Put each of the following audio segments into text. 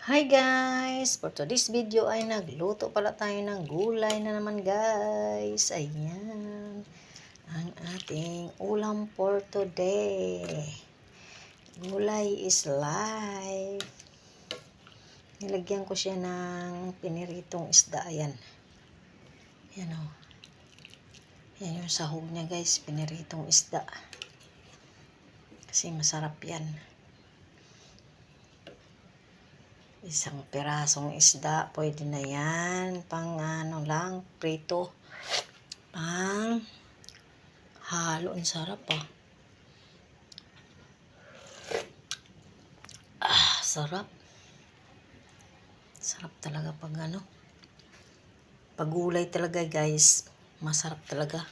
Hi guys! For today's video ay nagluto pala tayo ng gulay na naman guys. Ayan. Ang ating ulam for today. Gulay is life. Nilagyan ko siya ng piniritong isda. Ayan. Ayan o. Ayan yung sahog niya guys. Piniritong isda. Kasi masarap yan. Isang pirasong isda, pwede na yan. Pang ano lang, prito. Pang halo, ang sarap sarap. Sarap talaga pag ano. Pag gulay talaga guys, masarap talaga.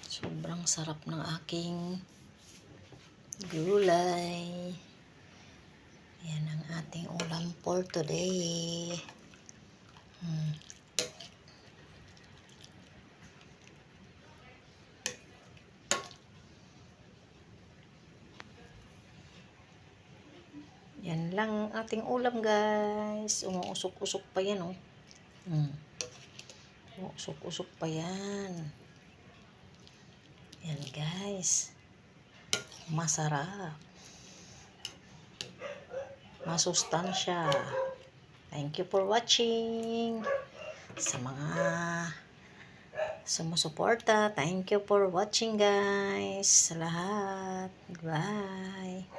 Sobrang sarap ng aking gulay. Yan ang ating ulam for today. Yan lang ang ating ulam guys. Umuusok-usok pa yan Umuusok-usok pa yan. Yan guys. Masarap. Masustansya. Thank you for watching. Sa mga sumusuporta, thank you for watching guys. Sa lahat. Bye.